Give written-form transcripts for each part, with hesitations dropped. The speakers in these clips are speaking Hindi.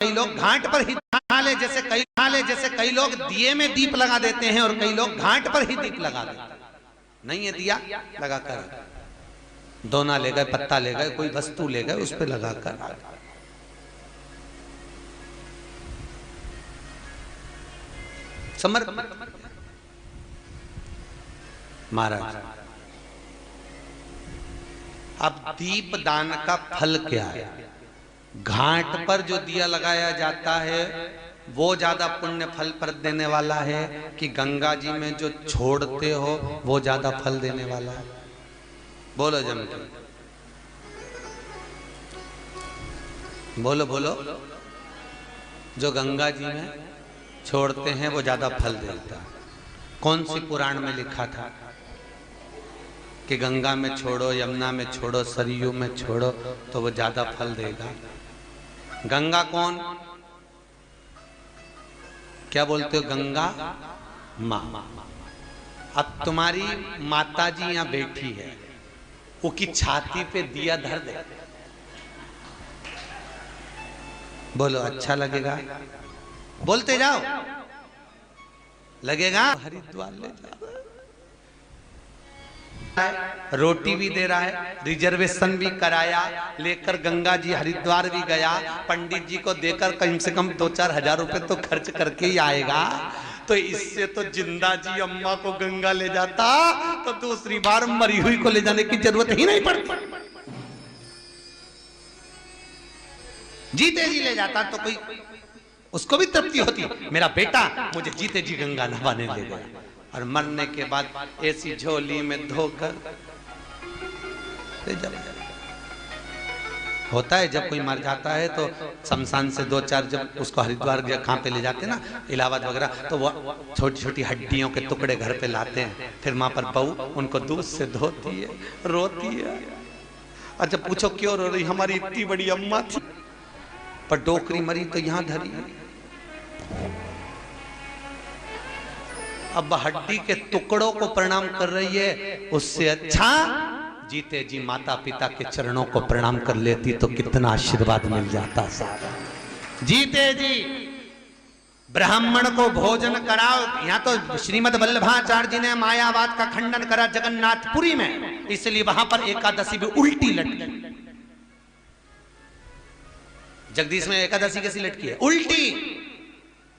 कई लोग घाट पर ही जैसे कई लोग दिए में दीप लगा देते हैं और कई लोग घाट पर ही दीप लगा देते हैं। नहीं है दिया लगा कर, दोना ले गए, पत्ता ले गए, कोई वस्तु ले गए, उस पर लगा कर समर्पण। महाराज अब दीप दान का फल क्या है? घाट पर जो दिया लगाया जाता है वो ज्यादा पुण्य फल पर देने वाला है कि गंगा जी में जो छोड़ते हो वो ज्यादा फल देने वाला है? बोलो जम के बोलो बोलो। जो गंगा जी में छोड़ते हैं वो ज्यादा फल देता है। कौन सी पुराण में लिखा था कि गंगा में छोड़ो, यमुना में छोड़ो, सरयू में छोड़ो तो वो ज्यादा फल देगा? गंगा कौन? क्या बोलते हो? गंगा माँ। अब तुम्हारी माता जी यहाँ बैठी है, वो की छाती पे दिया धर दे, बोलो अच्छा लगेगा? बोलते जाओ, लगेगा? हरिद्वार ले जाओ, रोटी भी दे रहा है, रिजर्वेशन भी कराया, लेकर गंगा जी हरिद्वार भी गया, पंडित जी को देकर कम से कम 2-4 हजार रुपए तो खर्च करके ही आएगा। तो इससे तो जिंदा जी अम्मा को गंगा ले जाता तो दूसरी बार मरी हुई को ले जाने की जरूरत ही नहीं पड़ती। जीते जी ले जाता तो कोई उसको भी तृप्ति होती, मेरा बेटा मुझे जीते जी गंगा नहाने ले गया। और मरने के बाद ऐसी झोली में धोकर होता है। जब कोई मर जाता है तो शमशान से 2-4 जब उसको हरिद्वार कहाँ पे ले जाते हैं ना, इलाहाबाद वगैरह, तो वो छोटी छोटी हड्डियों के टुकड़े घर पे लाते हैं। फिर माँ पर बहू उनको दूध से धोती है, रोती है। अच्छा पूछो क्यों रो रही? हमारी इतनी बड़ी अम्मा थी पर डोकरी मरी तो यहाँ धरी। अब हड्डी के टुकड़ों को प्रणाम कर रही है, उससे अच्छा जीते जी माता पिता के चरणों को प्रणाम कर लेती तो कितना आशीर्वाद मिल जाता सारा। जीते जी ब्राह्मण को भोजन कराओ। यहाँ तो श्रीमद वल्लभाचार्य जी ने मायावाद का खंडन करा जगन्नाथपुरी में, इसलिए वहां पर एकादशी भी उल्टी लटकी। जगदीश में एकादशी कैसी लटकी है? उल्टी,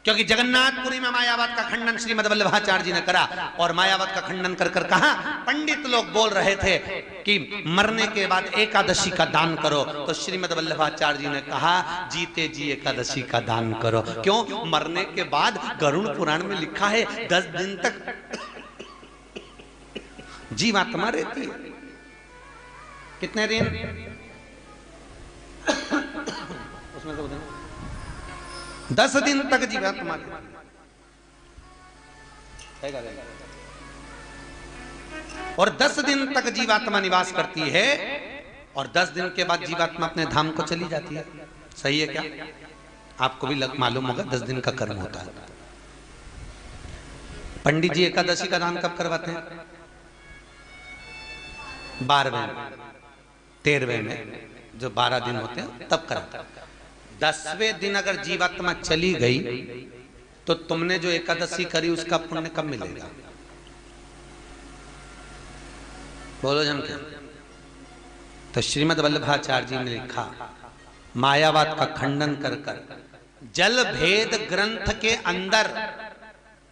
क्योंकि जगन्नाथपुरी में मायावाद का खंडन श्रीमद वल्लभाचार्य जी ने करा। और मायावाद का खंडन कर कर कहा, पंडित लोग बोल रहे थे कि मरने के बाद एकादशी का दान करो, तो श्रीमद वल्लभाचार्य जी ने कहा जीते जी एकादशी का दान करो। क्यों? मरने के बाद गरुड़ पुराण में लिखा है 10 दिन तक जीवात्मा रहती है। कितने दिन? उसमें से 10 दिन तक जीवात्मा और 10 दिन तक जीवात्मा निवास करती है और 10 दिन के बाद जीवात्मा अपने धाम को चली जाती है। सही है क्या? आपको भी मालूम होगा 10 दिन का कर्म होता है। पंडित जी एकादशी का दान कब करवाते हैं? 12वें 13वें में, जो 12 दिन होते हैं तब कराते हैं। 10वें दिन अगर जीवात्मा चली गई तो तुमने जो एकादशी करी उसका पुण्य कब मिलेगा? बोलो जन के। तो श्रीमद वल्लभाचार्य जी ने लिखा, मायावाद का खंडन कर कर जल भेद ग्रंथ के अंदर,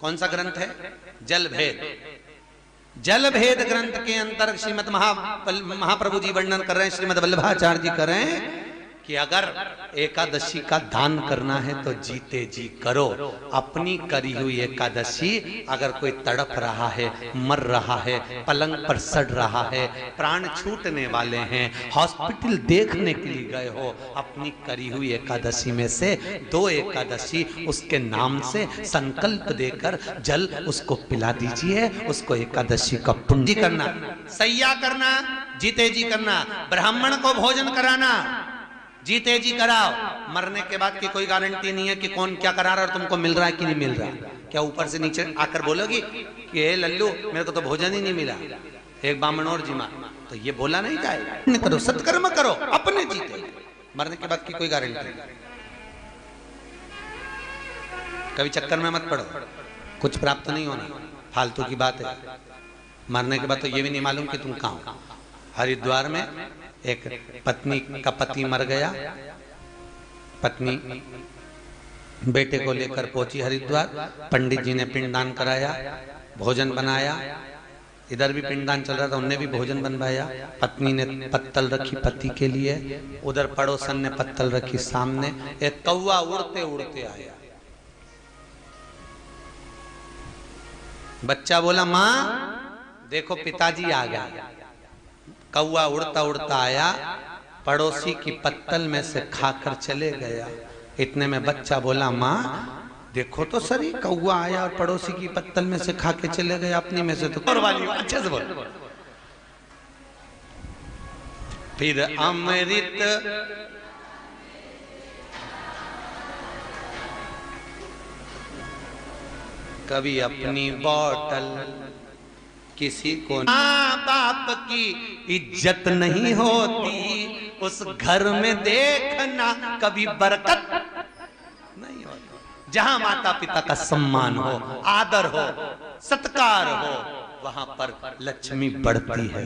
कौन सा ग्रंथ है? जल भेद। जल भेद ग्रंथ के अंदर श्रीमद महाप्रभु जी वर्णन कर रहे हैं, श्रीमद वल्लभाचार्य जी कर रहे हैं कि अगर एकादशी का दान करना है तो जीते जी करो। अपनी करी हुई एकादशी अगर कोई तड़प रहा है, मर रहा है, पलंग पर सड़ रहा है, प्राण छूटने वाले हैं, हॉस्पिटल देखने के लिए गए हो, अपनी करी हुई एकादशी में से 2 एकादशी उसके नाम से संकल्प देकर जल उसको पिला दीजिए। उसको एकादशी का पुण्य करना, सैया करना, जीते जी करना, ब्राह्मण को भोजन कराना, जीते जी कराओ। मरने के बाद की कोई गारंटी नहीं है कि कौन क्या करा रहा है और तुमको मिल रहा है कि नहीं मिल रहा। क्या ऊपर से नीचे आकर बोलोगी कि हे लल्लू मेरे को तो भोजन ही नहीं मिला, एक बामण और जिमा, तो ये बोला नहीं जाएगा। करो, सत्कर्म करो, अपने जीते। मरने के बाद की कोई गारंटी नहीं। कभी चक्कर में मत पड़ो, कुछ प्राप्त नहीं होना, फालतू की बात है। मरने के बाद तो ये भी नहीं मालूम कि तुम कहाँ हो। हरिद्वार में एक पत्नी का पति मर गया, पत्नी बेटे को लेकर पहुंची हरिद्वार, पंडित जी ने पिंडदान कराया, भोजन बनाया, इधर भी पिंडदान चल रहा था, उनने भी भोजन बनवाया। पत्नी ने पत्तल रखी पति के लिए, उधर पड़ोसन ने पत्तल रखी सामने। एक कौवा उड़ते उड़ते आया, बच्चा बोला माँ देखो पिताजी आ गया। कौवा उड़ता उड़ता आया, पड़ोसी की पत्तल में से खाकर चले गया। इतने में बच्चा बोला माँ देखो तो सही, कौवा आया और पड़ोसी की पत्तल में से खा के चले गए, अपनी में से तो और वाली हो। अच्छे से बोल। फिर अमृत कभी अपनी बोतल, किसी को माँ बाप की इज्जत नहीं होती, उस घर में देखना कभी बरकत नहीं होती। जहां माता पिता का सम्मान हो, आदर हो, सत्कार हो, वहां पर लक्ष्मी बढ़ती है।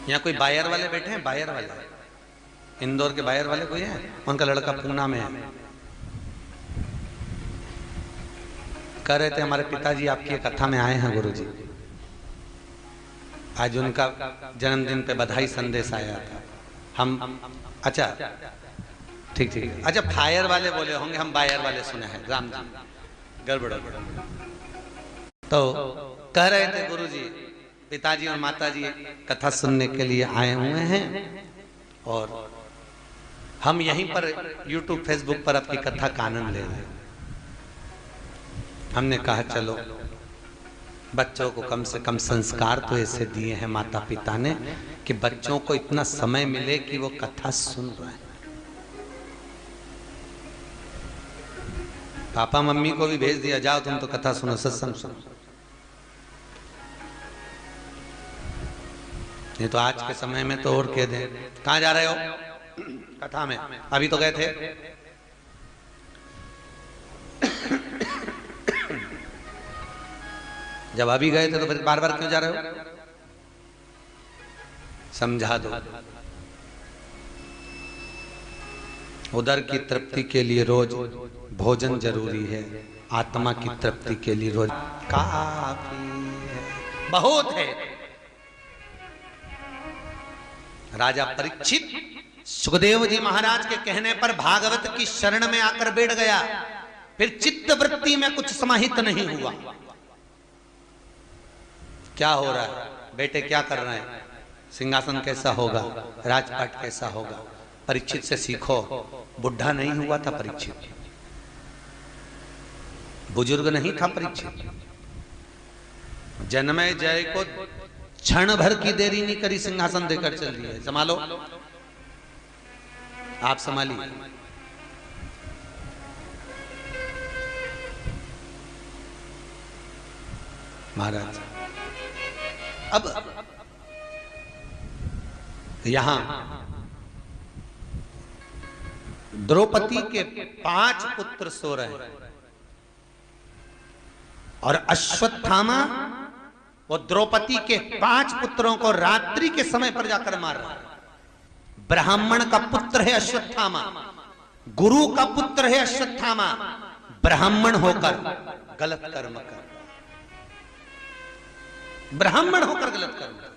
यहाँ कोई बायर वाले बैठे हैं, बायर वाले, इंदौर के बायर वाले कोई हैं? उनका लड़का पूना में है। कह रहे थे हमारे पिताजी आपकी कथा में आए हैं गुरुजी, आज उनका जन्मदिन पे बधाई संदेश आया था। हम अच्छा ठीक ठीक, अच्छा फायर वाले बोले होंगे, हम बायर वाले सुने हैं, राम जी गड़बड़। तो कह रहे थे गुरुजी पिताजी और माताजी कथा सुनने के लिए आए हुए हैं और हम यहीं पर YouTube फेसबुक पर आपकी कथा का आनंद ले रहे हैं। हमने कहा चलो बच्चों को कम से कम संस्कार तो ऐसे दिए हैं माता पिता ने कि बच्चों को इतना समय मिले कि वो कथा सुन रहे हैं। पापा मम्मी को भी भेज दिया, जाओ तुम तो कथा सुनो, सत्संग सुनो। ये तो आज के समय में तो और कह दे कहाँ जा रहे हो कथा में, अभी तो गए थे। जब अभी गए थे तो फिर बार बार क्यों जा रहे हो? समझा दो। उदर की तृप्ति के लिए रोज भोजन जरूरी है, आत्मा की तृप्ति के लिए रोज काफी है, बहुत है। राजा परीक्षित सुखदेव जी महाराज के कहने पर भागवत की शरण में आकर बैठ गया, फिर चित्त वृत्ति में कुछ समाहित नहीं हुआ। क्या हो रहा है, बेटे क्या कर रहे हैं, सिंहासन कैसा होगा, राजपाट कैसा होगा, परीक्षित से सीखो। बुढ़ा नहीं हुआ था परीक्षित, बुजुर्ग नहीं था परीक्षित। जन्मय जय को क्षण भर की देरी नहीं करी, सिंहासन देकर चल दिया। संभालो, आप संभालिए। महाराज अब यहां द्रौपदी के 5 पुत्र सो रहे हैं और अश्वत्थामा वो द्रौपदी के 5 पुत्रों को रात्रि के समय पर जाकर मार रहा है। ब्राह्मण का पुत्र है अश्वत्थामा, गुरु का पुत्र है अश्वत्थामा, ब्राह्मण होकर गलत कर्म कर, ब्राह्मण होकर गलत कर्म कर।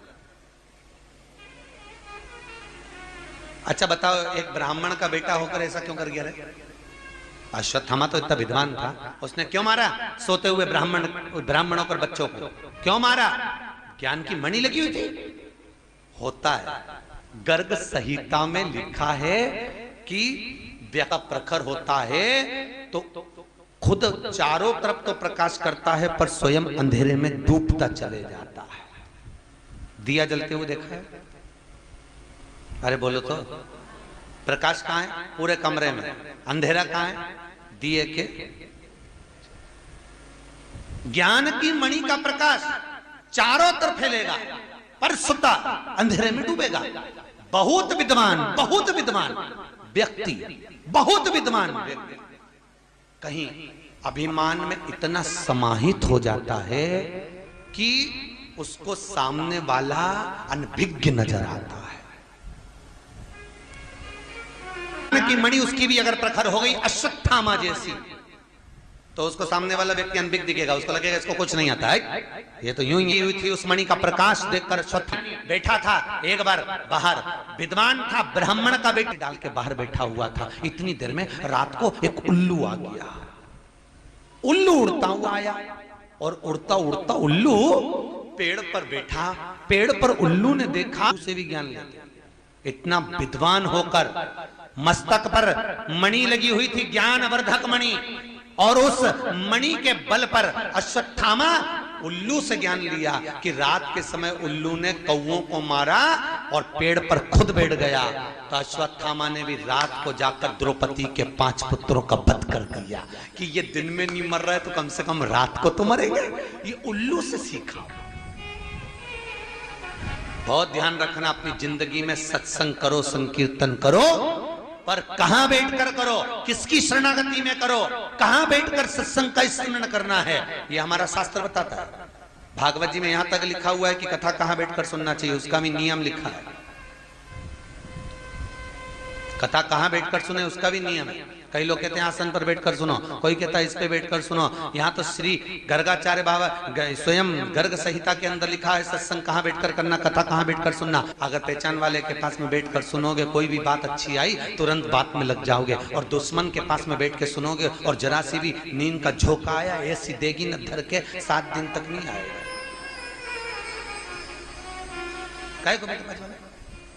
अच्छा बताओ, एक ब्राह्मण का बेटा होकर ऐसा क्यों कर गया रे? अश्वत्थामा तो इतना विद्वान था, उसने क्यों मारा सोते हुए ब्राह्मणों पर बच्चों को क्यों मारा? ज्ञान की मणि लगी हुई थी। होता है, गर्ग संहिता में लिखा है कि व्यक्ति प्रखर होता है तो खुद चारों तरफ तो प्रकाश करता है पर स्वयं अंधेरे में डूबता चले जाता है। दिया जलते हुए देखा है? अरे बोलो तो, प्रकाश कहाँ है? पूरे कमरे में। अंधेरा कहाँ है? दिए के। ज्ञान की मणि का प्रकाश चारों तरफ फैलेगा पर सुता अंधेरे में डूबेगा। बहुत विद्वान व्यक्ति, बहुत विद्वान व्यक्ति कहीं अभिमान में इतना समाहित हो जाता है कि उसको सामने वाला अनभिज्ञ नजर आता है। कि मणि उसकी भी अगर प्रखर हो गई अश्वत्थामा जैसी, तो उसको सामने वाला व्यक्ति अनभिज्ञ दिखेगा, उसको लगेगा इसको कुछ नहीं आता है। ये तो यूं ही हुई थी। उस मणि का प्रकाश देखकर अश्वत्थामा बैठा था एक बार बाहर, विद्वान था, ब्राह्मण का बेटी डाल के बाहर बैठा हुआ था। इतनी देर में रात को एक उल्लू आ गया। उल्लू उड़ता हुआ आया और उड़ता उड़ता उल्लू पेड़ पर बैठा। पेड़ पर उल्लू ने देखा, उसे भी ज्ञान ले लिया। इतना विद्वान होकर मस्तक पर मणि लगी हुई थी, ज्ञानवर्धक मणि, और उस मणि के बल पर अश्वत्थामा उल्लू से ज्ञान लिया कि रात के समय उल्लू ने कौओं को मारा और पेड़ पर खुद बैठ गया। तो अश्वत्थामा ने भी रात को जाकर द्रौपदी के 5 पुत्रों का वध कर दिया कि ये दिन में नहीं मर रहा है तो कम से कम रात को तो मरेंगे। ये उल्लू से सीखा। बहुत ध्यान रखना, अपनी जिंदगी में सत्संग करो, संकीर्तन करो, पर कहां बैठकर करो, किसकी शरणागति में करो, कहां बैठकर सत्संग का स्मरण करना है, यह हमारा शास्त्र बताता है। भागवत जी में यहां तक लिखा हुआ है कि कथा कहां बैठकर सुनना चाहिए, उसका भी नियम लिखा है। कथा कहां बैठकर सुने उसका भी नियम है। कई लोग कहते हैं आसन पर बैठकर सुनो, कोई कहता है इस पे बैठकर सुनो। यहाँ तो श्री गर्गाचार्य बाबा स्वयं गर्ग संहिता के अंदर लिखा है सत्संग कहाँ बैठकर करना, कथा कहाँ बैठकर सुनना। अगर पहचान वाले के पास में बैठकर सुनोगे, कोई भी बात अच्छी आई तुरंत बात में लग जाओगे, और दुश्मन के पास में बैठ के सुनोगे और जरा सी भी नींद का झोंका आया ऐसी देगी न धर के 7 दिन तक नहीं आएगा। काहे को बैठे?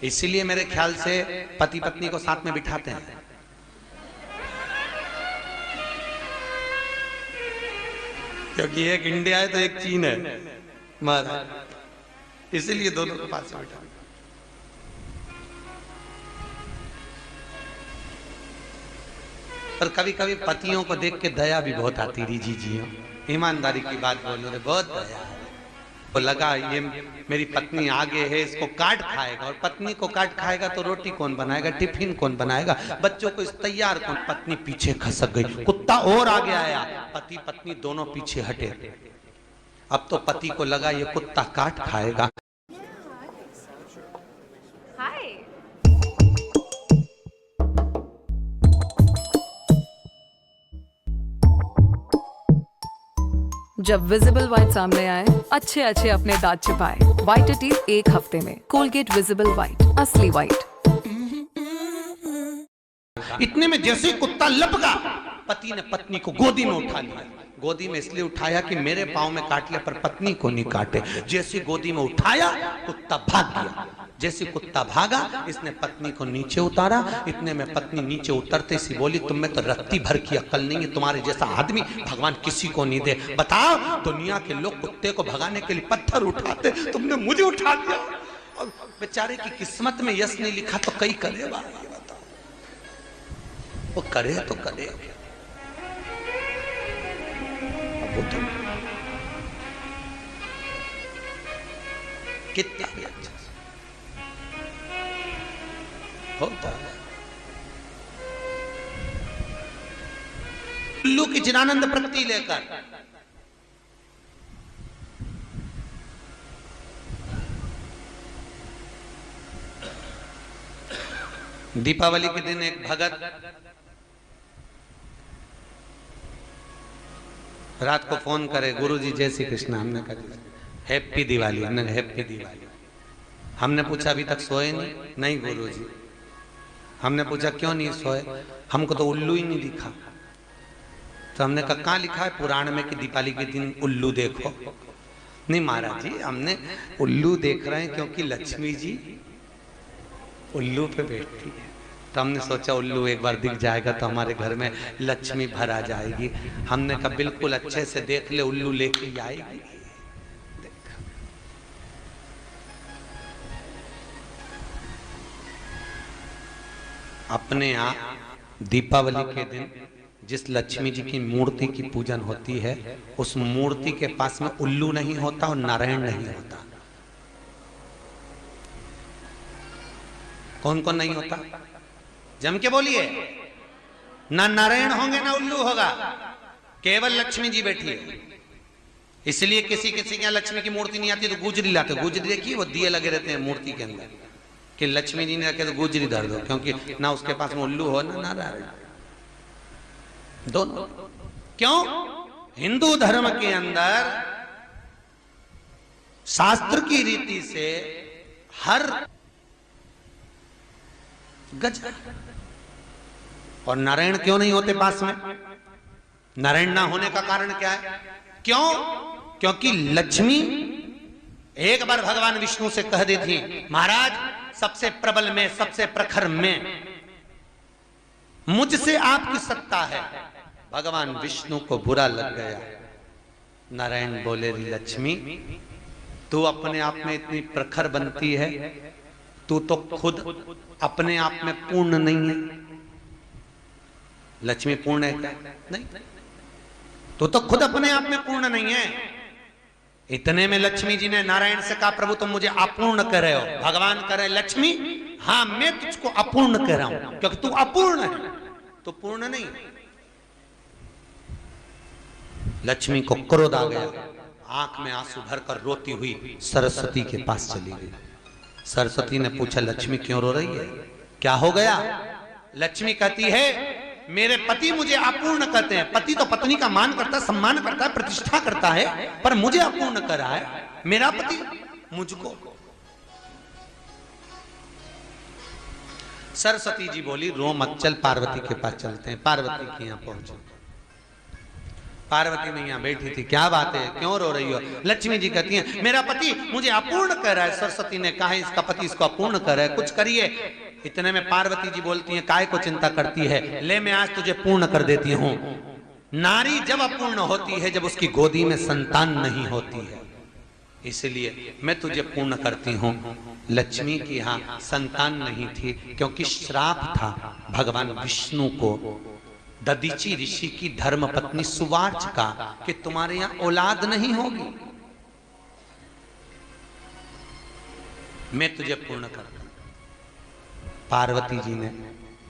इसीलिए मेरे ख्याल से पति पत्नी को साथ में बिठाते हैं। क्योंकि एक इंडिया है तो एक चीन है महाराज, इसीलिए दोनों को पास में बिठा। पर कभी कभी पतियों को देख के दया भी बहुत आती रही। जी ईमानदारी की बात बोलो रे, बहुत दया है। तो लगा ये मेरी पत्नी आगे है, इसको काट खाएगा, और पत्नी को काट खाएगा तो रोटी कौन बनाएगा, टिफिन कौन बनाएगा, बच्चों को इस तैयार कौन। पत्नी पीछे खसक गई, कुत्ता और आगे आया, पति पत्नी दोनों पीछे हटे। अब तो पति को लगा ये कुत्ता काट खाएगा। जब विजिबल व्हाइट सामने आए, अच्छे अच्छे अपने दांत छिपाए। व्हाइटनिंग 1 हफ्ते में। कोलगेट विजिबल व्हाइट, असली व्हाइट। इतने में जैसे कुत्ता लपका, पति ने पत्नी को गोदी में उठा लिया। गोदी में इसलिए उठाया कि मेरे पाँव में काट ले पर पत्नी को नहीं काटे। जैसे गोदी में उठाया कुत्ता भाग गया। जैसे कुत्ता भागा, इसने पत्नी को नीचे उतारा। इतने में पत्नी नीचे उतरते सी बोली, तुम में तो रत्ती भर की अक्ल नहीं है, तुम्हारे जैसा आदमी भगवान किसी को नहीं दे। बताओ, दुनिया के लोग कुत्ते को भगाने के लिए पत्थर उठाते, तुमने मुझे उठा दिया। और बेचारे की किस्मत में यश नहीं लिखा तो कई करेगा। वो करे तो करे, वो तो कितना भी अच्छा होता है। उल्लू की चिदानंद प्रति लेकर दीपावली के दिन एक भगत रात को फोन करे, गुरुजी जय श्री कृष्ण। हमने कहा हैप्पी दिवाली। हमने हैप्पी दिवाली। हमने पूछा अभी तक सोए नहीं? नहीं गुरुजी। हमने पूछा क्यों नहीं सोए? हमको तो उल्लू ही नहीं दिखा। तो हमने कहा कहाँ लिखा है पुराण में कि दीपावली के दिन उल्लू देखो? नहीं महाराज जी, हमने उल्लू देख रहे हैं क्योंकि लक्ष्मी जी उल्लू पे बैठती है। तो हमने सोचा उल्लू एक बार दिख जाएगा तो हमारे घर में लक्ष्मी भर आ जाएगी। हमने कहा बिल्कुल अच्छे से देख ले, उल्लू लेके आएगी। अपने यहाँ दीपावली के दिन जिस लक्ष्मी जी की मूर्ति की पूजन होती है, उस मूर्ति के पास में उल्लू नहीं होता और नारायण नहीं होता। कौन कौन नहीं होता? जम के बोलिए। ना नारायण होंगे ना उल्लू होगा, केवल लक्ष्मी जी बैठी है। इसलिए किसी किसी के यहाँ लक्ष्मी की मूर्ति नहीं आती तो गुजरी लाते। गुजरी देखिए वो दिए लगे रहते हैं मूर्ति के अंदर कि लक्ष्मी जी ने रखे तो गुजरी धर दो, क्योंकि ना उसके पास में उल्लू हो ना नारायण, दोनों। क्यों? हिंदू धर्म के अंदर शास्त्र की रीति से हर गज। और नारायण क्यों नहीं होते पास में? नारायण ना होने का कारण क्या है? क्यों? क्योंकि लक्ष्मी एक बार भगवान विष्णु से कह देती, महाराज सबसे प्रबल में, सबसे प्रखर में मुझसे आपकी सत्ता है। भगवान विष्णु को बुरा लग गया। नारायण बोले, लक्ष्मी तू अपने आप में इतनी प्रखर बनती है, तू तो खुद अपने आप में पूर्ण नहीं है। लक्ष्मी पूर्ण है क्या? नहीं। तो खुद अपने आप में पूर्ण नहीं है। इतने में लक्ष्मी जी ने नारायण से कहा, प्रभु तुम मुझे अपूर्ण कर रहे हो। भगवान कह रहे, लक्ष्मी हाँ मैं तुझको अपूर्ण कर रहा हूं, क्योंकि तू अपूर्ण है, तो पूर्ण नहीं। लक्ष्मी को क्रोध आ गया, आंख में आंसू भरकर रोती हुई सरस्वती के पास चली गई। सरस्वती ने पूछा, लक्ष्मी क्यों रो रही है, क्या हो गया? लक्ष्मी कहती है, मेरे पति मुझे अपूर्ण कहते हैं। पति तो पत्नी का मान करता है, सम्मान करता है, प्रतिष्ठा करता है, पर मुझे अपूर्ण कर रहा है मेरा पति मुझको। सरस्वती जी बोली, रो मत, चल पार्वती के पास चलते हैं। पार्वती के यहाँ पहुंचे। पार्वती मैया बैठी थी। क्या बात है, क्यों रो रही हो? लक्ष्मी जी कहती हैं, मेरा पति मुझे अपूर्ण कर रहा है। सरस्वती ने कहा, इसका पति इसको अपूर्ण कर रहा है, कुछ करिए। इतने में पार्वती जी बोलती हैं, काय को चिंता करती है, ले मैं आज तुझे पूर्ण कर देती हूं। नारी जब अपूर्ण होती है, जब उसकी गोदी में संतान नहीं होती है, इसलिए मैं तुझे पूर्ण करती हूं। लक्ष्मी की यहाँ संतान नहीं थी, क्योंकि श्राप था भगवान विष्णु को ददीची ऋषि की धर्म पत्नी सुवार्च का, कि तुम्हारे यहाँ औलाद नहीं होगी, मैं तुझे पूर्ण कर। पार्वती जी ने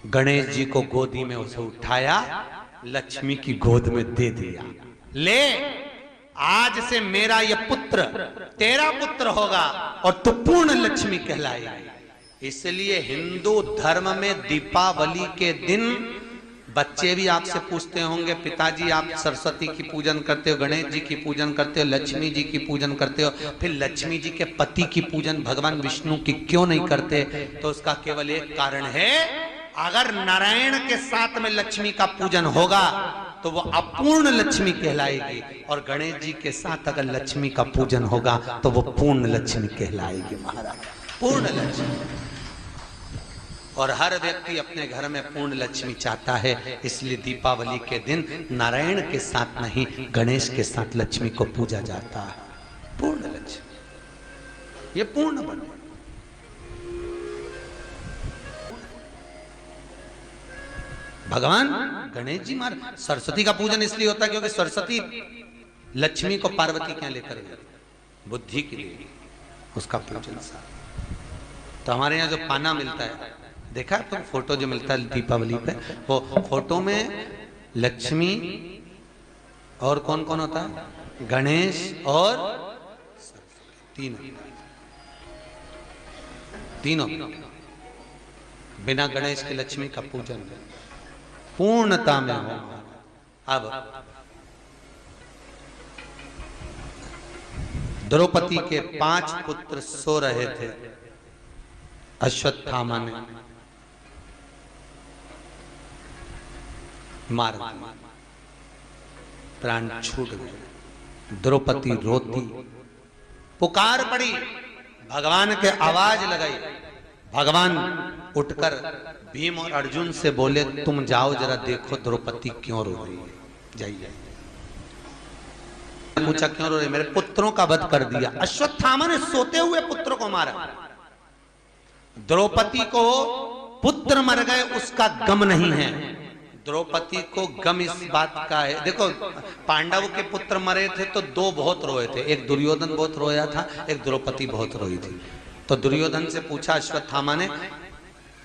गणेश जी को गोदी में उसे उठाया, लक्ष्मी की गोद में दे दिया। ले आज से मेरा यह पुत्र तेरा पुत्र होगा और तू पूर्ण लक्ष्मी कहलाएगी। इसलिए हिंदू धर्म में दीपावली के दिन बच्चे भी आपसे पूछते होंगे, पिताजी आप सरस्वती की पूजन करते हो, गणेश जी की पूजन करते हो, लक्ष्मी जी की पूजन करते हो, फिर लक्ष्मी जी के पति की पूजन भगवान विष्णु की क्यों नहीं करते? तो उसका केवल एक कारण है, अगर नारायण के साथ में लक्ष्मी का पूजन होगा तो वो अपूर्ण लक्ष्मी कहलाएगी, और गणेश जी के साथ अगर लक्ष्मी का पूजन होगा तो वो पूर्ण लक्ष्मी कहलाएगी। महाराज पूर्ण लक्ष्मी। और हर व्यक्ति अपने घर में पूर्ण लक्ष्मी चाहता है, इसलिए दीपावली के दिन नारायण के साथ नहीं गणेश के साथ लक्ष्मी को पूजा जाता है। पूर्ण लक्ष्मी, ये पूर्ण बने। भगवान गणेश जी महाराज, सरस्वती का पूजन इसलिए होता है क्योंकि सरस्वती लक्ष्मी को पार्वती क्या लेकर गई, बुद्धि की देवी, उसका पूजन सा। तो हमारे यहाँ जो पाना मिलता है, देखा तो फोटो जो मिलता है दीपावली पे, वो फोटो में लक्ष्मी और कौन कौन होता है, गणेश और तीनों। बिना गणेश के लक्ष्मी का पूजन पूर्णता में हो। अब द्रौपदी के 5 पुत्र सो रहे थे। अश्वत्थामा ने मार दिया, प्राण छूट गए। द्रौपदी रोती, पुकार पड़ी, भगवान के आवाज लगाई। भगवान उठकर भीम और अर्जुन से बोले, तुम जाओ जरा देखो द्रौपदी क्यों रो रही है, जाइए। पूछा क्यों रो रही? मेरे पुत्रों का वध कर दिया। अश्वत्थामा ने सोते हुए पुत्र को मारा। द्रौपदी को पुत्र मर गए उसका गम नहीं है, द्रौपदी को गम इस बात का है। देखो पांडव के पुत्र मरे थे तो 2 बहुत रोए थे, एक दुर्योधन बहुत रोया था, एक द्रौपदी बहुत रोई थी। तो दुर्योधन से पूछा अश्वत्थामा ने,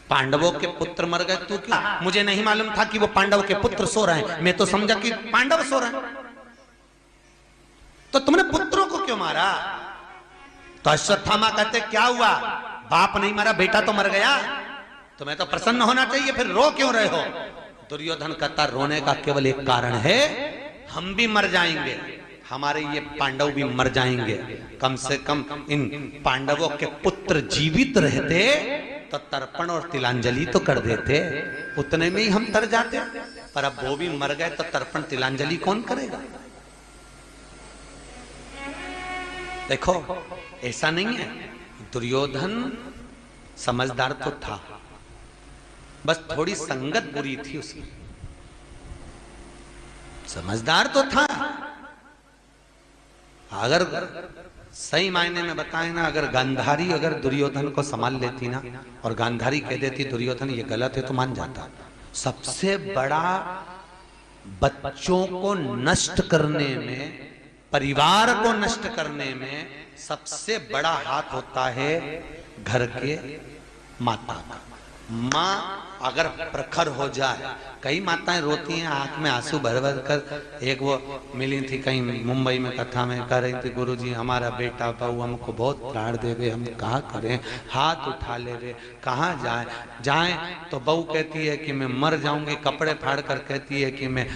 पांडवों के पुत्र मर गए, तू क्यों? मुझे नहीं मालूम था कि वो पांडव के पुत्र सो रहे हैं, मैं तो समझा कि पांडव सो रहे हैं। तो तुमने पुत्रों को क्यों मारा? तो अश्वत्थामा कहते क्या हुआ, बाप नहीं मरा, बेटा तो मर गया, तुम्हें तो प्रसन्न होना चाहिए, फिर रो क्यों रहे हो? दुर्योधन कहता रोने का केवल एक कारण है, हम भी मर जाएंगे, हमारे ये पांडव भी मर जाएंगे। कम से कम इन पांडवों के पुत्र जीवित रहते तो तर्पण और तिलांजलि तो कर देते, उतने में ही हम तर जाते। पर अब वो भी मर गए तो तर्पण तिलांजलि कौन करेगा? देखो ऐसा नहीं है, दुर्योधन समझदार तो था, बस थोड़ी संगत बुरी थी उसकी। समझदार तो था, अगर सही मायने में बताएं ना, अगर गांधारी अगर दुर्योधन को संभाल लेती ना और गांधारी कह देती दुर्योधन ये गलत है तो मान जाता। सबसे बड़ा बच्चों को नष्ट करने में, परिवार को नष्ट करने में सबसे बड़ा हाथ होता है घर के माता का। माँ अगर प्रखर हो जाए, कई माताएं रोती हैं आंख में आंसू भर भर कर। एक वो मिली थी कहीं मुंबई में, कथा में कह रही थी गुरुजी हमारा बेटा बहू हमको बहुत प्राण देवे, हम कहाँ करें, हाथ उठा ले वे, कहाँ जाएं तो बहू कहती है कि मैं मर जाऊंगी, कपड़े फाड़ कर कहती है कि मैं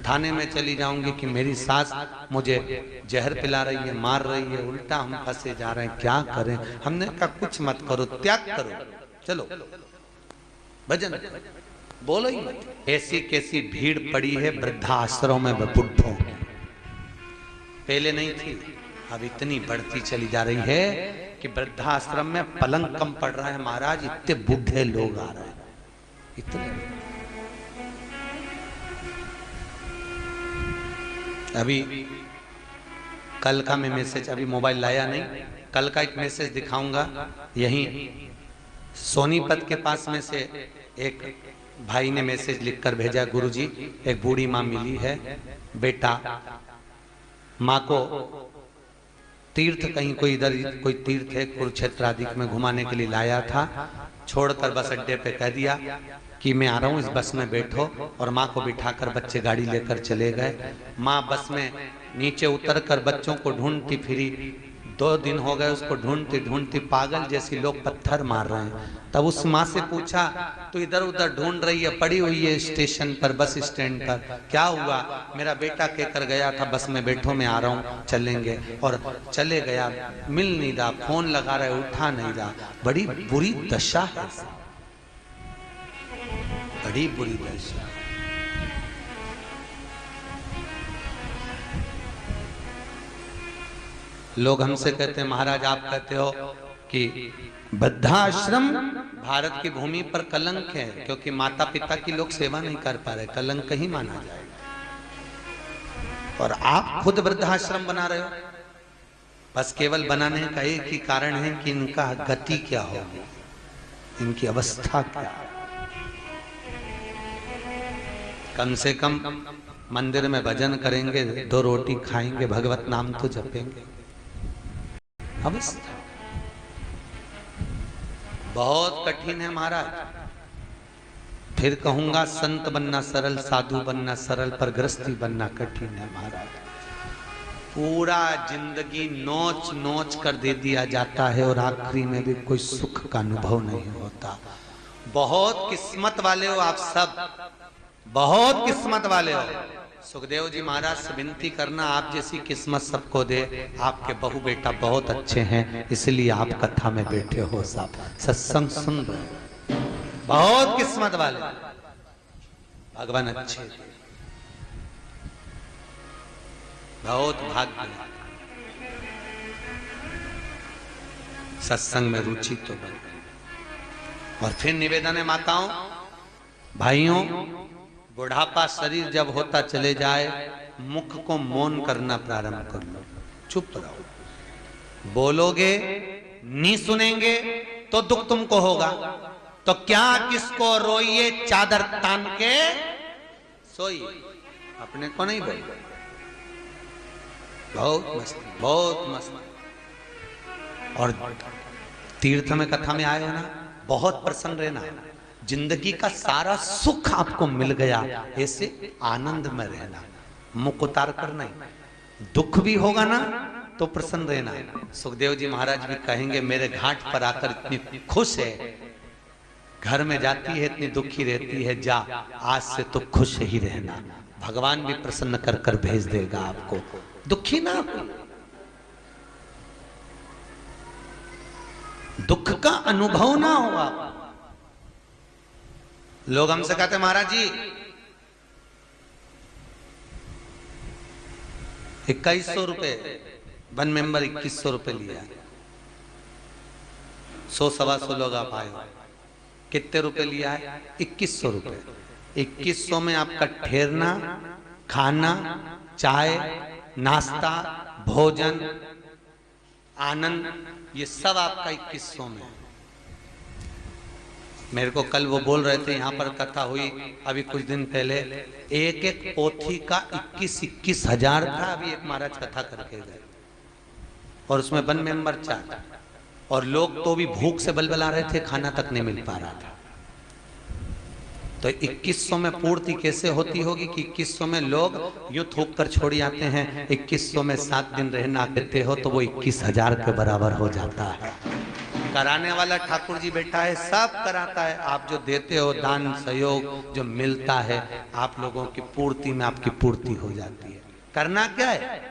थाने में चली जाऊंगी, कि मेरी सास मुझे जहर पिला रही है, मार रही है, उल्टा हम फंसे जा रहे हैं, क्या करें? हमने कहा कुछ मत करो, त्याग करो, चलो भजन बोलो ही मत। ऐसी कैसी भीड़ पड़ी है वृद्धाश्रम में बुढ़ों की, पहले नहीं थी, अब इतनी बढ़ती चली जा रही है कि वृद्धाश्रम में पलंग कम पड़ रहा है महाराज, इतने बूढ़े लोग आ रहे हैं, इतने। अभी कल का मैं मैसेज, अभी मोबाइल लाया नहीं, कल का एक मैसेज दिखाऊंगा। यहीं सोनीपत के पास में से एक भाई ने मैसेज लिखकर भेजा, गुरुजी एक बूढ़ी माँ मिली है, बेटा माँ को तीर्थ कहीं कोई इधर कोई तीर्थ है कुरुक्षेत्र आदि में घुमाने के लिए लाया था, छोड़कर बस अड्डे पे कह दिया कि मैं आ रहा हूँ, इस बस में बैठो, और माँ को बिठाकर बच्चे गाड़ी लेकर चले गए। माँ बस में नीचे उतरकर बच्चों को ढूंढती फिरी, 2 दिन हो गए उसको ढूंढती ढूंढती, पागल जैसी लोग पत्थर मार रहे हैं। तब उस माँ से पूछा तो इधर उधर ढूंढ रही है, पड़ी हुई है स्टेशन पर, बस स्टैंड पर, क्या हुआ? मेरा बेटा कहकर गया था बस में बैठो, मैं आ रहा हूँ, चलेंगे, और चले गया, मिल नहीं रहा, फोन लगा रहे उठा नहीं रहा। बड़ी बुरी दशा है, बड़ी बुरी दशा। लोग हमसे कहते हैं महाराज आप कहते हो कि वृद्धाश्रम भारत की भूमि पर कलंक है, क्योंकि माता पिता की लोग सेवा नहीं कर पा रहे, कलंक ही माना जाएगा। और आप खुद वृद्धाश्रम बना रहे हो, बस केवल बनाने का एक ही कारण है कि इनका गति क्या होगी, इनकी अवस्था क्या। कम से कम मंदिर में भजन करेंगे, 2 रोटी खाएंगे, भगवत नाम तो जपेंगे। अवस्था बहुत कठिन है महाराज। फिर कहूंगा संत बनना सरल, साधु बनना सरल, पर गृहस्थी बनना कठिन है महाराज। पूरा जिंदगी नोच नोच कर दे दिया जाता है और आखिरी में भी कोई सुख का अनुभव नहीं होता। बहुत किस्मत वाले हो आप सब, बहुत किस्मत वाले हो। सुखदेव जी महाराज से विनती करना आप जैसी किस्मत सबको दे। आपके बहू बेटा बहुत अच्छे हैं, इसलिए आप कथा में बैठे हो, सब सत्संग सुन रहे, बहुत किस्मत वाले, भगवान अच्छे, बहुत भाग्य। सत्संग में रुचि तो बन। और फिर निवेदन है माताओं भाइयों, बुढ़ापा शरीर जब होता चले जाए, मुख को मौन करना प्रारंभ कर लो, चुप रहो। बोलोगे नहीं सुनेंगे तो दुख तुमको होगा। तो क्या किसको रोइए चादर तान के सोइए, अपने को नहीं बोल। बहुत मस्त, बहुत मस्त। और तीर्थ में कथा में आए हो ना, बहुत प्रसन्न रहना, जिंदगी का सारा सुख आपको मिल गया, ऐसे आनंद में रहना, मुख उतार कर नहीं। दुख भी होगा ना तो प्रसन्न रहना। सुखदेव जी महाराज भी कहेंगे मेरे घाट पर आकर इतनी खुश है, घर में जाती है इतनी दुखी रहती है, जा आज से तो खुश ही रहना, भगवान भी प्रसन्न कर कर भेज देगा आपको, दुखी ना। दुख का अनुभव ना होगा। लोग हमसे कहते महाराज जी 2100 रुपए, वन मेंबर 2100 रुपए लिया, 100-125 लोग आप आए हो, कितने रुपए लिया है? 2100 रुपए। 2100 में आपका ठहरना, खाना, चाय, नाश्ता, भोजन, आनंद, ये सब आपका 2100 में। मेरे को कल वो बोल रहे थे, यहाँ पर कथा हुई अभी कुछ दिन पहले, एक एक पोथी का 21-21 हजार था। अभी एक महाराज कथा करके गए और उसमें वन मेंबर 4, और लोग तो भी भूख से बलबला रहे थे, खाना तक नहीं मिल पा रहा था। तो 2100 में पूर्ति कैसे होती होगी कि 2100 में लोग यूं थूक कर छोड़ जाते हैं, 2100 में 7 दिन रहना देते हो तो वो 21,000 के बराबर हो जाता है। कराने वाला ठाकुर जी बैठा है, सब कराता है, आप जो देते हो दान सहयोग जो मिलता है, आप लोगों की पूर्ति में आपकी पूर्ति हो जाती है। करना क्या है?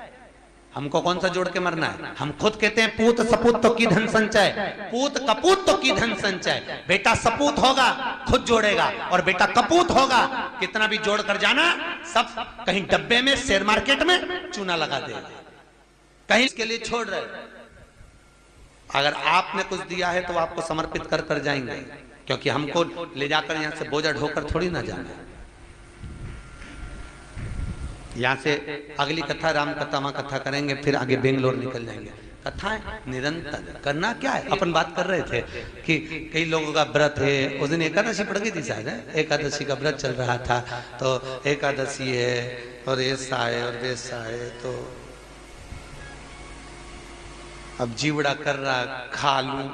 हमको कौन सा जोड़ के मरना है? हम खुद कहते हैं पूत सपूत तो की धन संचय, पूत कपूत तो की धन संचय। बेटा सपूत होगा खुद जोड़ेगा, और बेटा कपूत होगा कितना भी जोड़ कर जाना, सब कहीं डब्बे में शेयर मार्केट में चूना लगा देगा, कहीं इसके लिए छोड़ रहे। अगर आपने कुछ दिया है तो आपको समर्पित कर कर जाएंगे, क्योंकि हमको ले जाकर यहाँ से बोझा ढोकर थोड़ी ना जाना है। यहाँ से अगली कथा राम कथा मां कथा करेंगे, फिर आगे बेंगलोर निकल जाएंगे। कथाएं निरंतर करना क्या है? अपन बात कर रहे थे कि कई लोगों का व्रत है, उस दिन एकादशी पड़ गई थी शायद, एकादशी का व्रत चल रहा था, तो एकादशी है और ऐसा है और वैसा है, तो अब जीवड़ा कर रहा खा लूं,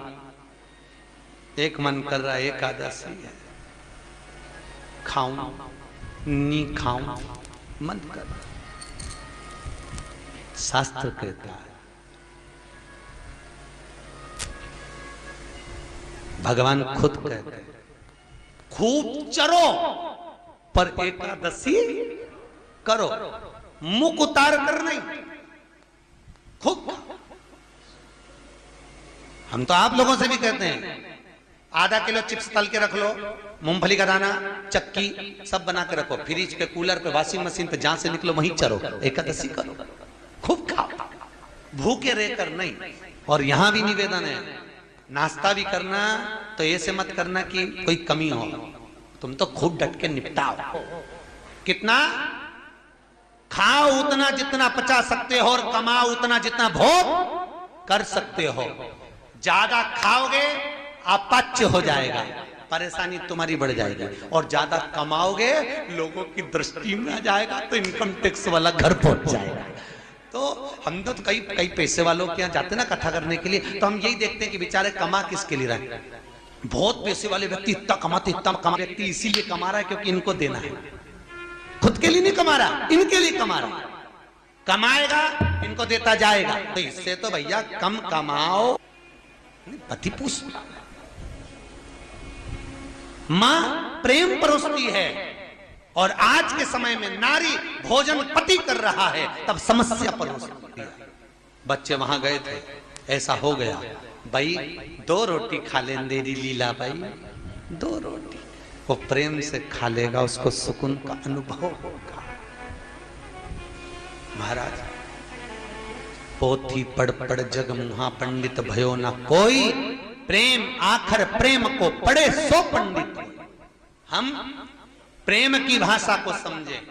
एक मन कर रहा एकादशी है खाऊं नी खाऊं, मन कर। शास्त्र कहता है, भगवान खुद कहते हैं, खूब चरो पर एकादशी करो, मुख उतार कर नहीं, खूब। हम तो आप लोगों से भी कहते हैं आधा किलो चिप्स तल के रख लो, मूंगफली का दाना, चक्की सब बना के रखो, फ्रिज पे, कूलर पे, वॉशिंग मशीन पे, जहां से निकलो वहीं चरो, एकादशी करो, खूब खाओ, भूखे रहकर नहीं। और यहां भी निवेदन है, नाश्ता भी करना तो ऐसे मत करना कि कोई कमी हो, तुम तो खूब डट के निपटाओ। कितना खाओ? उतना जितना पचा सकते हो, और कमाओ उतना जितना भोग कर सकते हो। ज्यादा खाओगे अपाच्य हो जाएगा, परेशानी तुम्हारी बढ़ जाएगी, और ज्यादा कमाओगे लोगों की दृष्टि में आ जाएगा तो इनकम टैक्स वाला घर पहुंच जाएगा। तो हम तो कई पैसे वालों के यहाँ जाते ना कथा करने के लिए, तो हम यही देखते हैं कि बेचारे कमा किसके लिए रहे। बहुत पैसे वाले व्यक्ति इतना कमाते, इतना कमा, व्यक्ति इसीलिए कमा रहा है क्योंकि इनको देना है, खुद के लिए नहीं कमा रहा, इनके लिए कमा रहा। कमाएगा इनको देता जाएगा, तो इससे तो भैया कम कमाओ, पति पूछ। मां प्रेम परोसती है, और आज के समय में नारी भोजन पति कर रहा है, तब समस्या परोसती है। बच्चे वहां गए थे, ऐसा हो गया, भाई 2 रोटी खा लें देरी लीला भाई, 2 रोटी, वो प्रेम से खा लेगा, उसको सुकून का अनुभव होगा। महाराज पोथी पढ़ पढ़ जग मुहा पंडित भयो ना कोई, प्रेम आखर प्रेम को पढ़े सो पंडित। हम प्रेम की भाषा को समझे,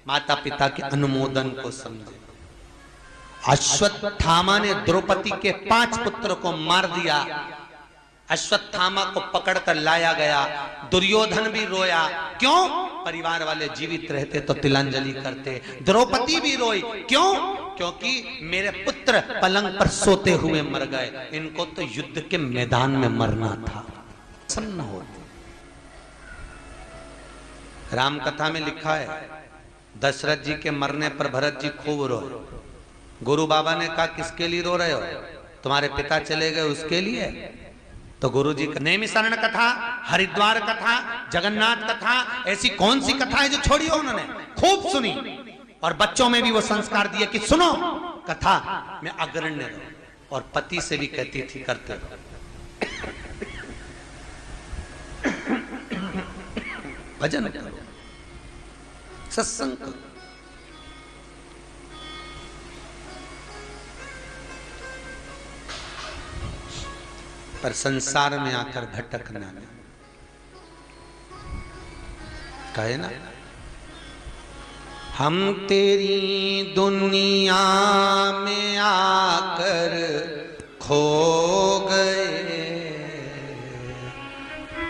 माता पिता के अनुमोदन को समझे। अश्वत्थामा ने द्रौपदी के 5 पुत्र को मार दिया, अश्वत्थामा को पकड़कर लाया गया, दुर्योधन भी रोया, क्यों? परिवार वाले जीवित रहते तो तिलांजलि करते। द्रौपदी भी रोई, क्यों? क्योंकि मेरे पुत्र पलंग पर सोते हुए मर गए, इनको तो युद्ध के मैदान में मरना था। प्रसन्न होते। राम कथा में लिखा है दशरथ जी के मरने पर भरत जी खूब रोए। गुरु बाबा ने कहा किसके लिए रो रहे हो? तुम्हारे पिता चले गए उसके लिए? तो गुरु जी नैमिषारण्य कथा, हरिद्वार कथा, जगन्नाथ कथा, ऐसी कौन सी कथा है जो छोड़ी हो? उन्होंने खूब सुनी और बच्चों में भी वो संस्कार दिए कि सुनो कथा में अग्रण्य रहो, और पति से भी कहती थी करते रहो। भजन करो, सत्संग करो। पर संसार में आकर भटकना नहीं, कहे ना हम तेरी दुनिया में आकर खो गए,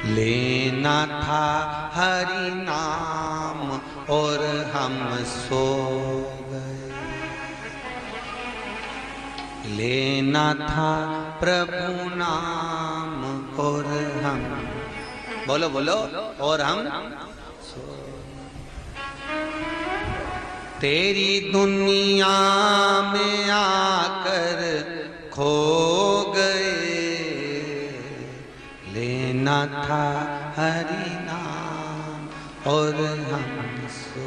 लेना था हरि नाम और हम सो गए, लेना था प्रभु नाम और हम, बोलो बोलो, और हम सो। तेरी दुनिया में आकर खो गए, लेना था हरि नाम और हम सो।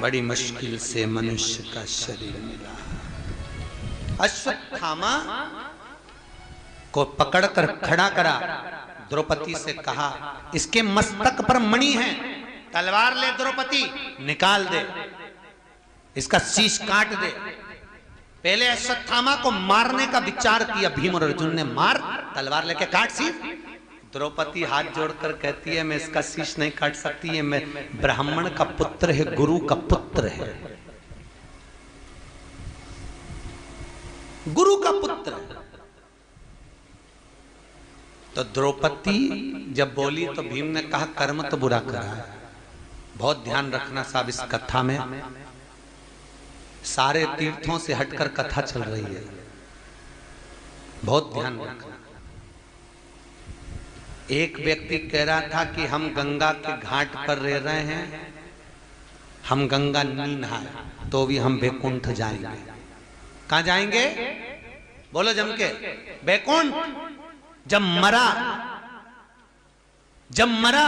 बड़ी मुश्किल से मनुष्य का शरीर मिला। अश्वत्थामा को पकड़कर खड़ा करा, द्रौपदी से कहा इसके मस्तक पर मणि है, तलवार ले द्रौपदी, निकाल दे, इसका शीश काट दे। पहले अश्वत्थामा को मारने का विचार किया भीम और अर्जुन ने, मार, तलवार लेके काट शीश। द्रौपदी हाथ जोड़कर कहती है मैं इसका शीश नहीं काट सकती, है मैं ब्राह्मण का पुत्र है, गुरु का पुत्र है, गुरु का पुत्र है। तो द्रौपदी जब बोली तो भीम ने कहा कर्म तो बुरा करा है। बहुत ध्यान रखना साहब, इस कथा में सारे तीर्थों से हटकर कथा चल रही है, बहुत ध्यान रखना। एक व्यक्ति कह रहा था कि हम गंगा के घाट पर रह रहे हैं, हम गंगा नहीं नहाए तो भी हम वैकुंठ जाएंगे। कहां जाएंगे? बोलो जम के, वैकुंठ। जब मरा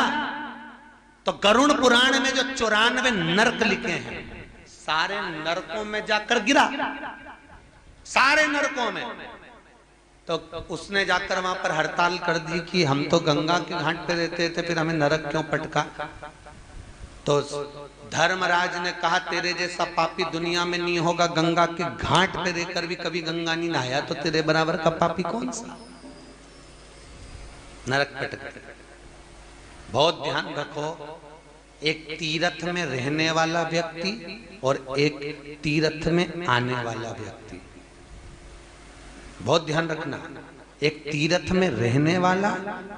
तो गरुड़ पुराण में जो 94 नरक लिखे हैं, सारे नरकों में जाकर गिरा, सारे नरकों में। तो उसने जाकर वहां पर हड़ताल कर दी कि हम तो गंगा के घाट पे रहते थे, फिर हमें नरक क्यों पटका? तो धर्मराज ने कहा तेरे जैसा पापी दुनिया में नहीं होगा, गंगा के घाट पे रहकर भी कभी गंगा नहीं नहाया तो तेरे बराबर का पापी कौन सा? नरक पटक। बहुत ध्यान रखो, एक तीर्थ में रहने वाला व्यक्ति और एक तीर्थ में आने वाला व्यक्ति, बहुत ध्यान रखना। एक तीर्थ में रहने वाला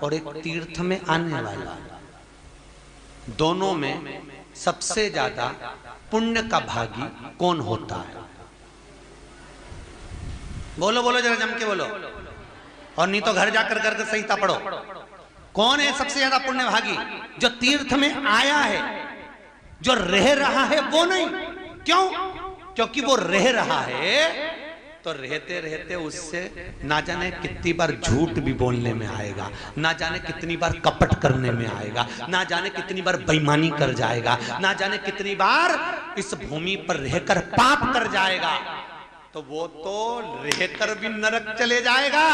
और एक तीर्थ में आने वाला, दोनों में सबसे ज्यादा पुण्य का भागी कौन होता है? बोलो बोलो जरा जम के बोलो, और नहीं तो घर जाकर करके संहिता पढ़ो। कौन है सबसे ज्यादा पुण्य भागी? जो तीर्थ में आया है, जो रह रहा है वो नहीं। क्यों? क्योंकि वो रह रहा है तो रहते रहते उससे ना जाने कितनी बार झूठ भी बोलने में आएगा, ना जाने कितनी बार कपट करने में आएगा, ना जाने कितनी बार बेईमानी कर जाएगा, ना जाने कितनी बार इस भूमि पर रहकर पाप कर जाएगा। तो वो तो रहकर भी नरक चले जाएगा।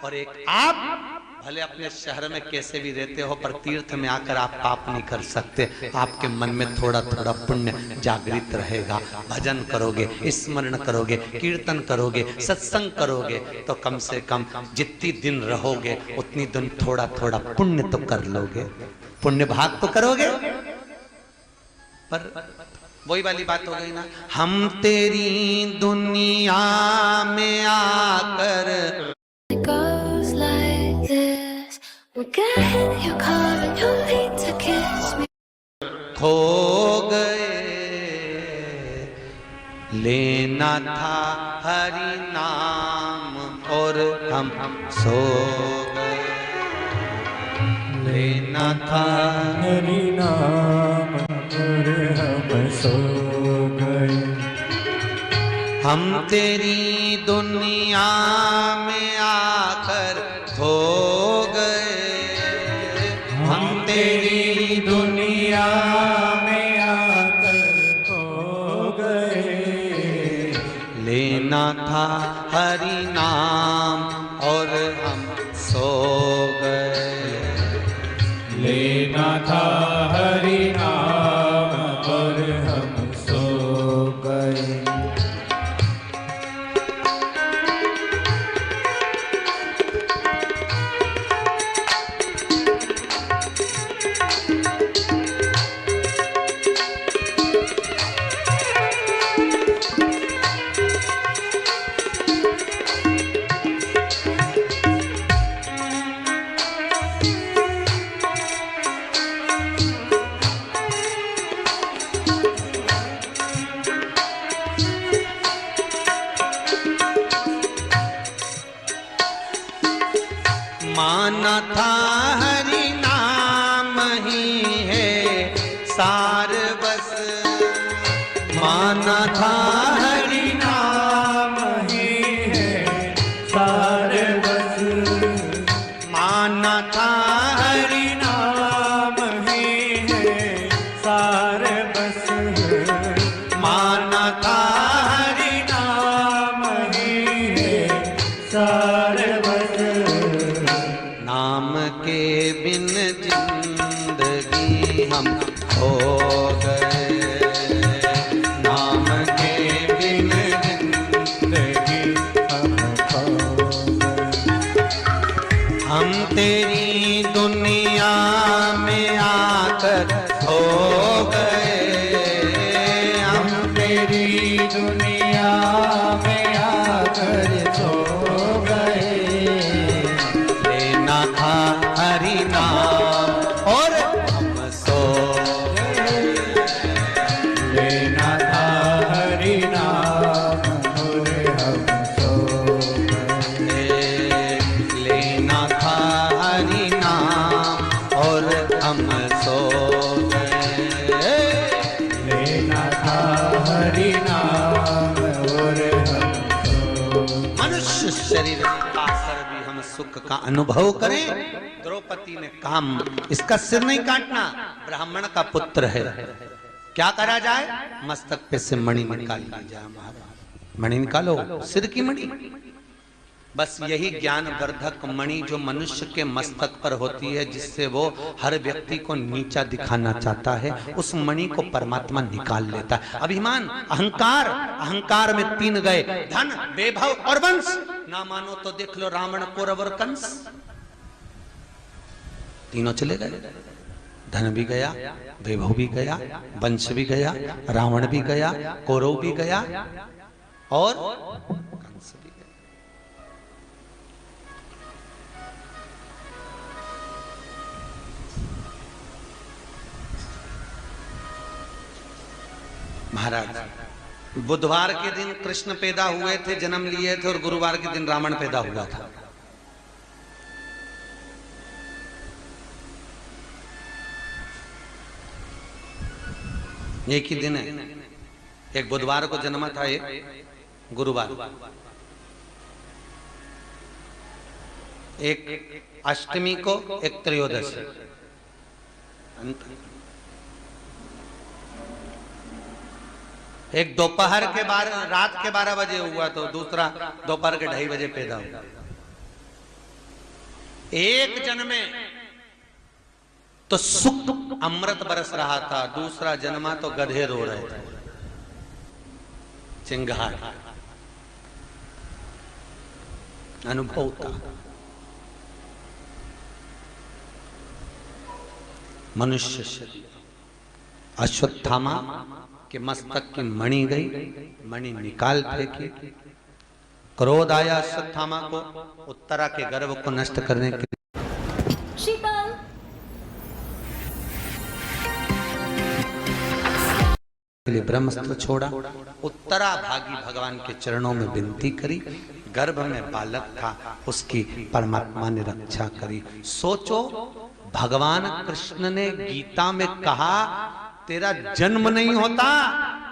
और एक आप भले अपने शहर में कैसे भी रहते हो, पर तीर्थ में आकर आप पाप नहीं कर सकते। आपके मन में थोड़ा थोड़ा पुण्य जागृत रहेगा। भजन करोगे, स्मरण करोगे, कीर्तन करोगे, सत्संग करोगे, तो कम से कम जितनी दिन रहोगे उतनी दिन थोड़ा थोड़ा पुण्य तो कर लोगे, पुण्य भाग तो करोगे। पर वही वाली बात हो गई ना, हम तेरी दुनिया में आकर खो गए, लेना था हरि नाम और हम सो गए। लेना था हरि नाम और हम सो गए। हम तेरी दुनिया में आकर खो गए। हम तेरी दुनिया में आकर खो गए। लेना था हरि नाम और हम सो गए। लेना था हरि नाम और हम सो गए। माना था हरि नाम ही है सार बस। माना था हरि नाम ही है सार बस। माना था हरि नाम ही है सार बस। माना था हरि नाम ही है सार बस। नाम के बिन जिंदगी हम खो गए। नाम के बिन जिंदगी हम खो गए। हम तेरी दुनिया में आकर खो गए। हम तेरी दुनिया में आकर सो गए। लेना था हरि नाम और हम सो गए। लेना था हरि नाम और हम सो गए। लेना था हरि नाम और हम सो गए। लेना था हरि नाम और हम सो गए। मनुष्य शरीर पाकर भी हम सुख का अनुभव करें। द्रौपदी ने कहा इसका सिर नहीं काटना, ब्राह्मण का पुत्र है। क्या करा जाए? मस्तक पे से मणि निकाल ली जाए। महाराज मणि निकालो, सिर की मणि। बस यही ज्ञान वर्धक मणि जो मनुष्य के मस्तक पर होती है, जिससे वो हर व्यक्ति को नीचा दिखाना चाहता है, उस मणि को परमात्मा निकाल लेता है। अभिमान, अहंकार, अहंकार में तीन गए, धन, वैभव और वंश। ना मानो तो देख लो रावण, कौरव और कंस, तीनों चले गए। धन भी गया, वैभव भी गया, वंश भी गया, रावण भी गया, कौरव भी गया और कंस भी गया। महाराज बुधवार के दिन कृष्ण पैदा हुए थे, जन्म लिए थे, और गुरुवार के दिन रावण पैदा हुआ था। एक ही दिन है, एक बुधवार को जन्मा था, एक गुरुवार, एक अष्टमी को, एक त्रयोदशी। एक दोपहर के 12, रात के 12 बजे हुआ, तो दूसरा दोपहर के 2:30 बजे पैदा हुआ। एक जन्मे तो सुख अमृत बरस रहा था, दूसरा जन्मा तो गधे रो रहे थे, चिंगार। अनुभव था। मनुष्य शरीर। अश्वत्थामा के मस्तक की मणि गई, मणि निकाल फेंकी। क्रोध आया अश्वत्थामा को, उत्तरा के गर्भ को नष्ट करने के लिए ब्रह्मास्त्र छोड़ा। उत्तरा भागी भगवान के चरणों में विनती करी, गर्भ में बालक था, उसकी परमात्मा ने रक्षा करी। सोचो, भगवान कृष्ण ने गीता में कहा तेरा जन्म नहीं होता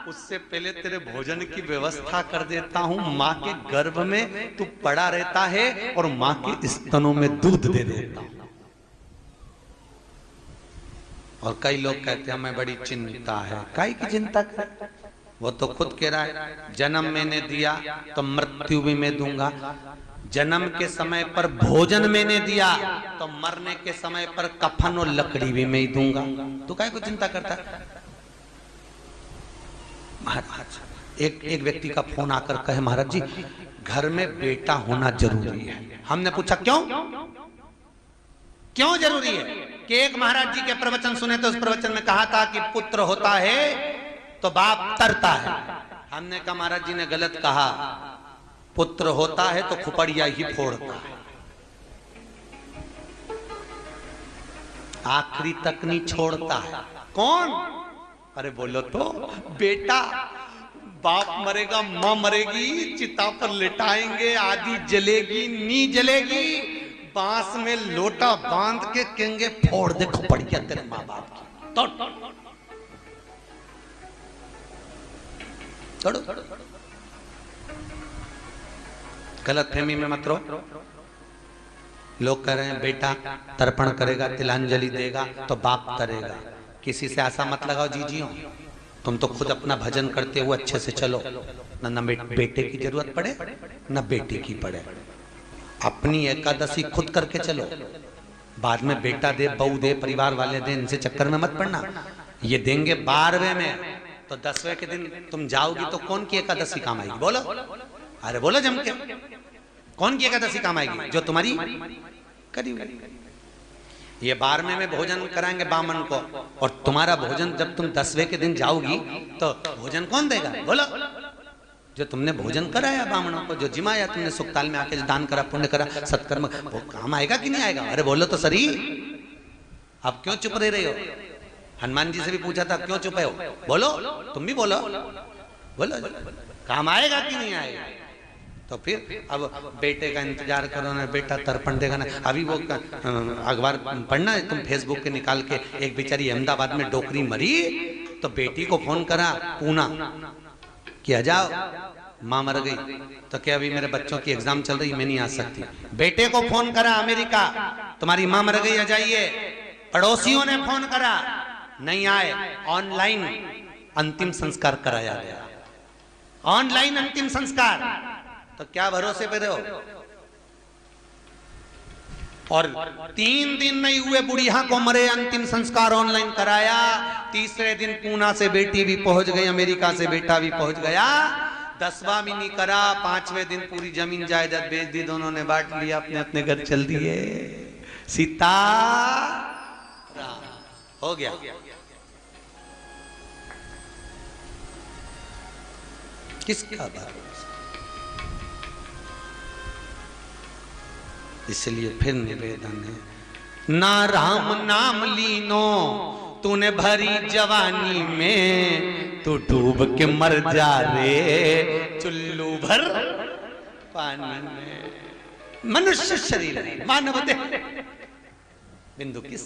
उससे पहले तेरे भोजन की व्यवस्था कर देता हूं, मां के गर्भ में तू पड़ा रहता है और मां के स्तनों में दूध दे देता हूं। और कई लोग कहते हैं हमें बड़ी चिंता है। काहे की चिंता कर? वो तो खुद कह रहा है जन्म मैंने दिया तो मृत्यु भी मैं दूंगा, जन्म के समय पर भोजन मैंने दिया तो मरने के समय पर कफन और लकड़ी भी मैं ही दूंगा। तो काहे को चिंता करता है? महाराज एक व्यक्ति का फोन आकर कहे महाराज जी घर में बेटा होना जरूरी है। हमने पूछा क्यों जरूरी है? कि एक महाराज जी के प्रवचन सुने तो उस प्रवचन में कहा था कि पुत्र होता है तो बाप तरता है। हमने कहा महाराज जी ने गलत कहा, पुत्र होता है तो खुपड़िया ही फोड़ता है, आखिरी तक नहीं छोड़ता है। कौन? अरे बोलो तो बेटा। बाप मरेगा, मां मरेगी, चिता पर लिटाएंगे, आदि जलेगी, नी जलेगी, बांस में लोटा बांध के कहेंगे फोड़ दे खुपड़िया तेरे मां बाप की। तोड़ो। गलत फहमी में मत रहो। लोग कह रहे हैं बेटा तर्पण करेगा, तिलांजलि देगा तो बाप तरेगा। किसी से आशा मत लगाओ जीजियों, तुम तो खुद अपना भजन करते हुए अच्छे से चलो, ना बेटे की जरूरत पड़े ना बेटी की पड़े। अपनी एकादशी खुद करके चलो, बाद में बेटा दे, बहू दे, परिवार वाले दे, इनसे चक्कर में मत पड़ना। ये देंगे 12वें में तो 10वें के दिन तुम जाओगी तो कौन की एकादशी काम आएगी? बोलो, अरे बोलो जम के, कौन की एकादशी काम आएगी? जो तुम्हारी करी हुई। ये 12वें में भोजन कराएंगे बामन को, और तुम्हारा भोजन जब तुम 10वें के दिन जाओगी तो भोजन कौन देगा? बोलो, जो तुमने भोजन कराया बामनों को, जो जिमाया तुमने सुखताल में आके दान करा, पुण्य करा, सत्कर्म, वो काम आएगा कि नहीं आएगा? अरे बोलो तो सरी, अब क्यों चुप रह रहे हो? हनुमान जी से भी पूछा था क्यों चुप हो? बोलो, तुम भी बोलो, बोलो काम आएगा कि नहीं आएगा? तो फिर अब बेटे का इंतजार करो ना, बेटा तर्पण देगा ना। अभी वो अखबार पढ़ना है तुम फेसबुक के निकाल के, एक बेचारी अहमदाबाद में डोकरी मरी तो बेटी को फोन करा पूना कि जाओ मां मर गई, तो क्या अभी मेरे बच्चों की एग्जाम चल रही, मैं नहीं आ सकती। बेटे को फोन करा अमेरिका, तुम्हारी मां मर गई, आ जाइए। पड़ोसियों ने फोन करा, नहीं आए, ऑनलाइन अंतिम संस्कार कराया गया, ऑनलाइन अंतिम संस्कार। तो क्या भरोसे पे रहो? और 3 दिन नहीं हुए बुढ़िया को मरे, अंतिम संस्कार ऑनलाइन कराया। तीसरे दिन पूना से बेटी भी पहुंच गई, अमेरिका से बेटा भी पहुंच गया। 10वां भी नहीं करा, 5वें दिन पूरी जमीन जायदाद बेच दी, दोनों ने बांट लिया, अपने अपने घर चल दिए। सीता हो गया। किसका भरोसा? इसलिए फिर निवेदन है, ना राम नाम लीनो तूने भरी जवानी में, तू डूब के मर जा रे चुल्लू भर पानी में। मनुष्य शरीर है, मानव देह, बिंदु किस